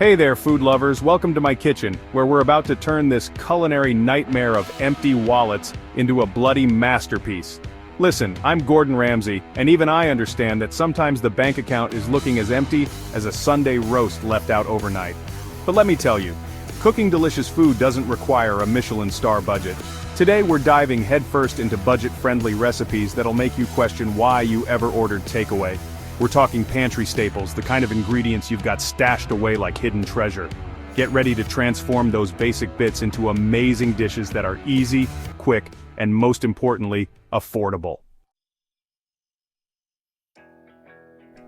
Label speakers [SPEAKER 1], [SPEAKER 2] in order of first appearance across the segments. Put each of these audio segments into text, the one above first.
[SPEAKER 1] Hey there, food lovers, welcome to my kitchen, where we're about to turn this culinary nightmare of empty wallets into a bloody masterpiece. Listen, I'm Gordon Ramsay, and even I understand that sometimes the bank account is looking as empty as a Sunday roast left out overnight. But let me tell you, cooking delicious food doesn't require a Michelin star budget. Today we're diving headfirst into budget-friendly recipes that'll make you question why you ever ordered takeaway. We're talking pantry staples, the kind of ingredients you've got stashed away like hidden treasure. Get ready to transform those basic bits into amazing dishes that are easy, quick, and most importantly, affordable.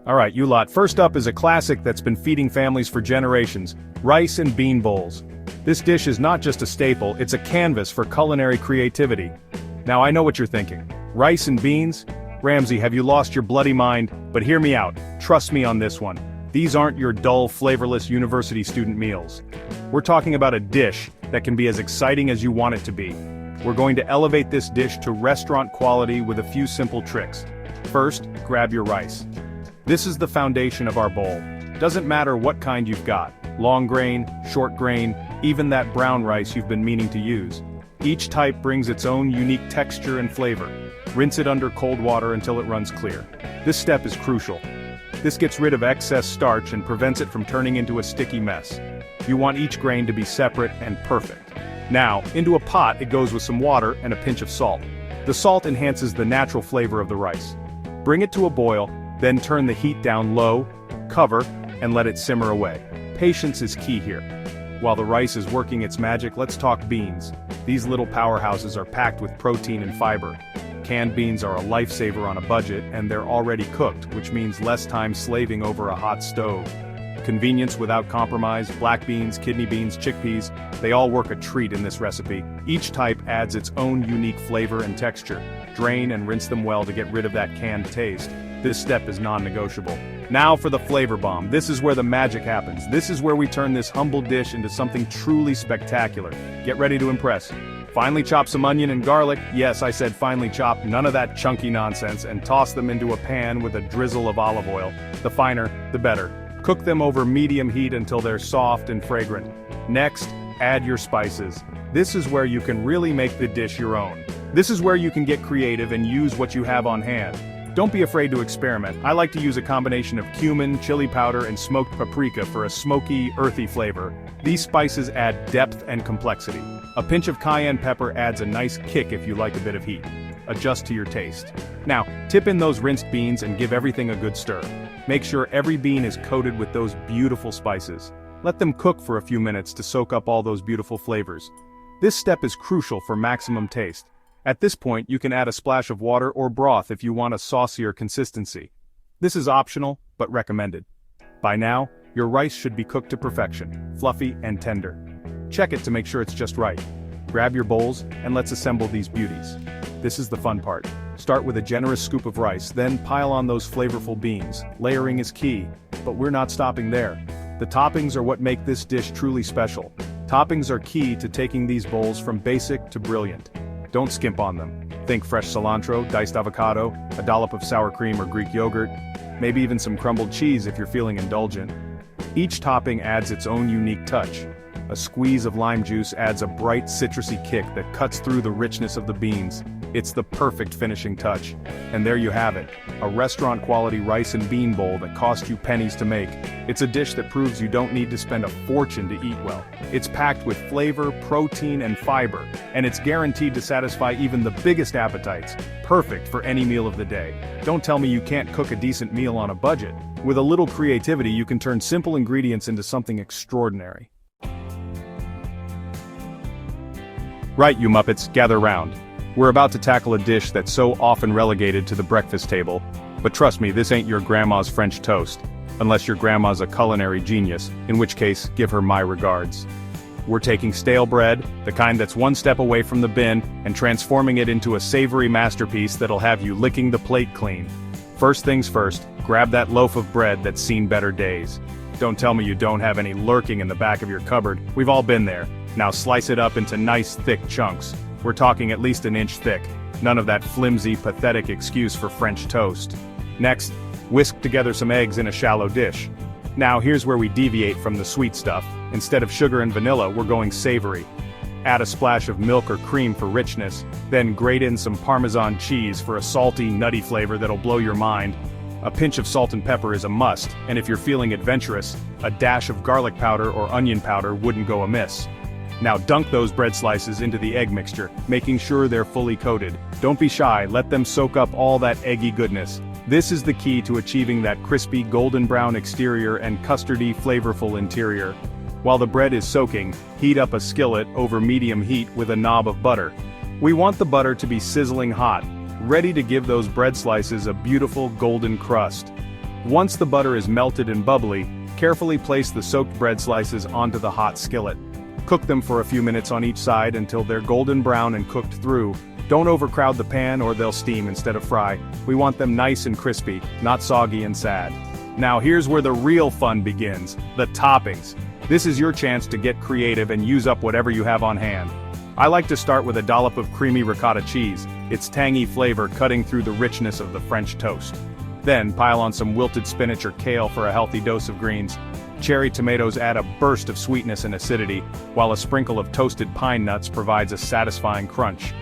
[SPEAKER 1] Alright, you lot, first up is a classic that's been feeding families for generations, rice and bean bowls. This dish is not just a staple, it's a canvas for culinary creativity. Now I know what you're thinking. Rice and beans? Ramsay, have you lost your bloody mind? But hear me out, trust me on this one. These aren't your dull, flavorless university student meals. We're talking about a dish that can be as exciting as you want it to be. We're going to elevate this dish to restaurant quality with a few simple tricks. First, grab your rice. This is the foundation of our bowl. Doesn't matter what kind you've got, long grain, short grain, even that brown rice you've been meaning to use. Each type brings its own unique texture and flavor. Rinse it under cold water until it runs clear. This step is crucial. This gets rid of excess starch and prevents it from turning into a sticky mess. You want each grain to be separate and perfect. Now, into a pot it goes with some water and a pinch of salt. The salt enhances the natural flavor of the rice. Bring it to a boil, then turn the heat down low, cover, and let it simmer away. Patience is key here. While the rice is working its magic, let's talk beans. These little powerhouses are packed with protein and fiber. Canned beans are a lifesaver on a budget, and they're already cooked, which means less time slaving over a hot stove. Convenience without compromise, black beans, kidney beans, chickpeas, they all work a treat in this recipe. Each type adds its own unique flavor and texture. Drain and rinse them well to get rid of that canned taste. This step is non-negotiable. Now for the flavor bomb. This is where the magic happens. This is where we turn this humble dish into something truly spectacular. Get ready to impress. Finely chop some onion and garlic, yes, I said finely chopped, none of that chunky nonsense, and toss them into a pan with a drizzle of olive oil. The finer, the better. Cook them over medium heat until they're soft and fragrant. Next, add your spices. This is where you can really make the dish your own. This is where you can get creative and use what you have on hand. Don't be afraid to experiment. I like to use a combination of cumin, chili powder, and smoked paprika for a smoky, earthy flavor. These spices add depth and complexity. A pinch of cayenne pepper adds a nice kick if you like a bit of heat. Adjust to your taste. Now, tip in those rinsed beans and give everything a good stir. Make sure every bean is coated with those beautiful spices. Let them cook for a few minutes to soak up all those beautiful flavors. This step is crucial for maximum taste. At this point, you can add a splash of water or broth if you want a saucier consistency. This is optional, but recommended. By now, your rice should be cooked to perfection, fluffy and tender. Check it to make sure it's just right. Grab your bowls, and let's assemble these beauties. This is the fun part. Start with a generous scoop of rice, then pile on those flavorful beans. Layering is key, but we're not stopping there. The toppings are what make this dish truly special. Toppings are key to taking these bowls from basic to brilliant. Don't skimp on them. Think fresh cilantro, diced avocado, a dollop of sour cream or Greek yogurt, maybe even some crumbled cheese if you're feeling indulgent. Each topping adds its own unique touch. A squeeze of lime juice adds a bright citrusy kick that cuts through the richness of the beans. It's the perfect finishing touch. And there you have it, a restaurant-quality rice and bean bowl that cost you pennies to make. It's a dish that proves you don't need to spend a fortune to eat well. It's packed with flavor, protein, and fiber, and it's guaranteed to satisfy even the biggest appetites. Perfect for any meal of the day. Don't tell me you can't cook a decent meal on a budget. With a little creativity, you can turn simple ingredients into something extraordinary. Right, you Muppets, gather round. We're about to tackle a dish that's so often relegated to the breakfast table. But trust me, this ain't your grandma's French toast. Unless your grandma's a culinary genius, in which case, give her my regards. We're taking stale bread, the kind that's one step away from the bin, and transforming it into a savory masterpiece that'll have you licking the plate clean. First things first, grab that loaf of bread that's seen better days. Don't tell me you don't have any lurking in the back of your cupboard, we've all been there. Now slice it up into nice thick chunks. We're talking at least an inch thick. None of that flimsy, pathetic excuse for French toast. Next, whisk together some eggs in a shallow dish. Now here's where we deviate from the sweet stuff. Instead of sugar and vanilla, we're going savory. Add a splash of milk or cream for richness, then grate in some Parmesan cheese for a salty, nutty flavor that'll blow your mind. A pinch of salt and pepper is a must, and if you're feeling adventurous, a dash of garlic powder or onion powder wouldn't go amiss. Now dunk those bread slices into the egg mixture, making sure they're fully coated. Don't be shy, let them soak up all that eggy goodness. This is the key to achieving that crispy golden brown exterior and custardy flavorful interior. While the bread is soaking, heat up a skillet over medium heat with a knob of butter. We want the butter to be sizzling hot, ready to give those bread slices a beautiful golden crust. Once the butter is melted and bubbly, carefully place the soaked bread slices onto the hot skillet. Cook them for a few minutes on each side until they're golden brown and cooked through. Don't overcrowd the pan or they'll steam instead of fry. We want them nice and crispy, not soggy and sad. Now here's where the real fun begins, the toppings. This is your chance to get creative and use up whatever you have on hand. I like to start with a dollop of creamy ricotta cheese, its tangy flavor cutting through the richness of the French toast. Then pile on some wilted spinach or kale for a healthy dose of greens. Cherry tomatoes add a burst of sweetness and acidity, while a sprinkle of toasted pine nuts provides a satisfying crunch.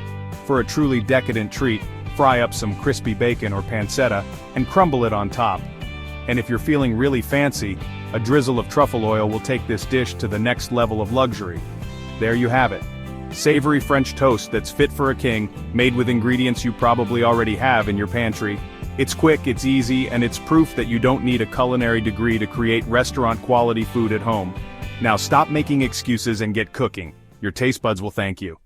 [SPEAKER 1] For a truly decadent treat, fry up some crispy bacon or pancetta, and crumble it on top. And if you're feeling really fancy, a drizzle of truffle oil will take this dish to the next level of luxury. There you have it. Savory French toast that's fit for a king, made with ingredients you probably already have in your pantry. It's quick, it's easy, and it's proof that you don't need a culinary degree to create restaurant-quality food at home. Now stop making excuses and get cooking. Your taste buds will thank you.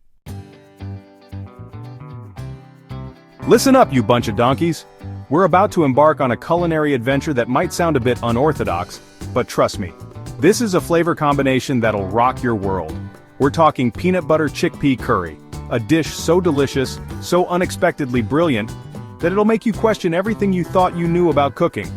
[SPEAKER 1] Listen up, you bunch of donkeys. We're about to embark on a culinary adventure that might sound a bit unorthodox, but trust me, this is a flavor combination that'll rock your world. We're talking peanut butter chickpea curry, a dish so delicious, so unexpectedly brilliant, that it'll make you question everything you thought you knew about cooking.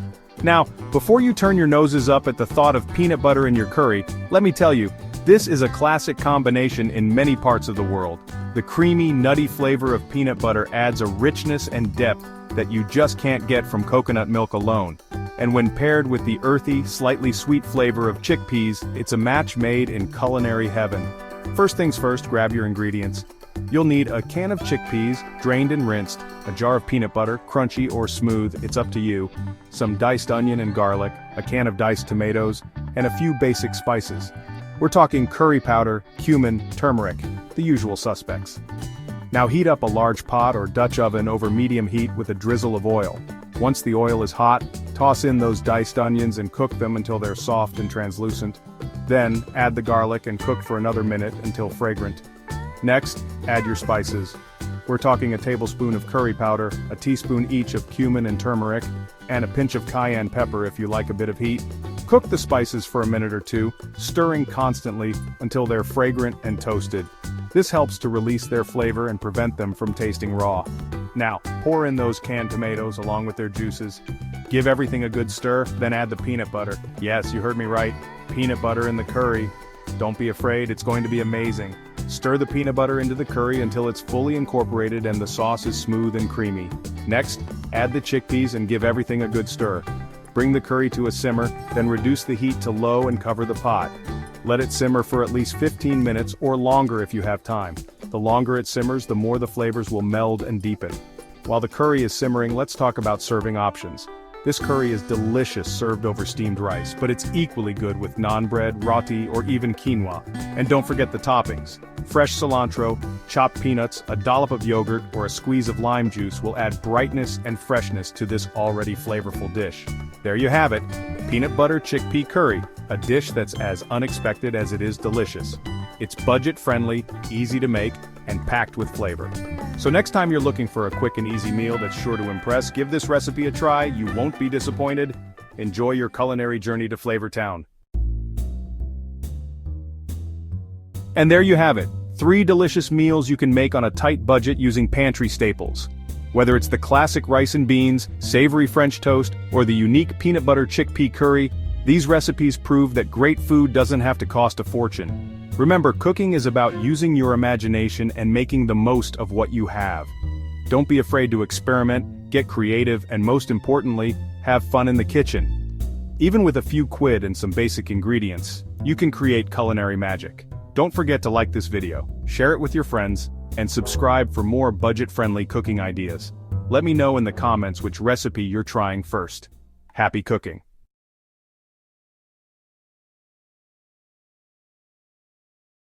[SPEAKER 1] Now, before you turn your noses up at the thought of peanut butter in your curry, let me tell you, this is a classic combination in many parts of the world. The creamy, nutty flavor of peanut butter adds a richness and depth that you just can't get from coconut milk alone. And when paired with the earthy, slightly sweet flavor of chickpeas, it's a match made in culinary heaven. First things first, grab your ingredients. You'll need a can of chickpeas, drained and rinsed, a jar of peanut butter, crunchy or smooth, it's up to you, some diced onion and garlic, a can of diced tomatoes, and a few basic spices. We're talking curry powder, cumin, turmeric, the usual suspects. Now heat up a large pot or Dutch oven over medium heat with a drizzle of oil. Once the oil is hot, toss in those diced onions and cook them until they're soft and translucent. Then, add the garlic and cook for another minute until fragrant. Next, add your spices. We're talking a tablespoon of curry powder, a teaspoon each of cumin and turmeric, and a pinch of cayenne pepper if you like a bit of heat. Cook the spices for a minute or two, stirring constantly until they're fragrant and toasted. This helps to release their flavor and prevent them from tasting raw. Now, pour in those canned tomatoes along with their juices. Give everything a good stir, then add the peanut butter. Yes, you heard me right, peanut butter in the curry. Don't be afraid, it's going to be amazing. Stir the peanut butter into the curry until it's fully incorporated and the sauce is smooth and creamy. Next, add the chickpeas and give everything a good stir. Bring the curry to a simmer, then reduce the heat to low and cover the pot. Let it simmer for at least 15 minutes or longer if you have time. The longer it simmers, the more the flavors will meld and deepen. While the curry is simmering, let's talk about serving options. This curry is delicious served over steamed rice, but it's equally good with naan bread, roti, or even quinoa. And don't forget the toppings. Fresh cilantro, chopped peanuts, a dollop of yogurt, or a squeeze of lime juice will add brightness and freshness to this already flavorful dish. There you have it, peanut butter chickpea curry, a dish that's as unexpected as it is delicious. It's budget-friendly, easy to make, and packed with flavor. So next time you're looking for a quick and easy meal that's sure to impress, give this recipe a try, you won't be disappointed. Enjoy your culinary journey to Flavor Town. And there you have it, 3 delicious meals you can make on a tight budget using pantry staples. Whether it's the classic rice and beans, savory French toast, or the unique peanut butter chickpea curry, these recipes prove that great food doesn't have to cost a fortune. Remember, cooking is about using your imagination and making the most of what you have. Don't be afraid to experiment, get creative, and most importantly, have fun in the kitchen. Even with a few quid and some basic ingredients, you can create culinary magic. Don't forget to like this video, share it with your friends, and subscribe for more budget-friendly cooking ideas. Let me know in the comments which recipe you're trying first. Happy cooking!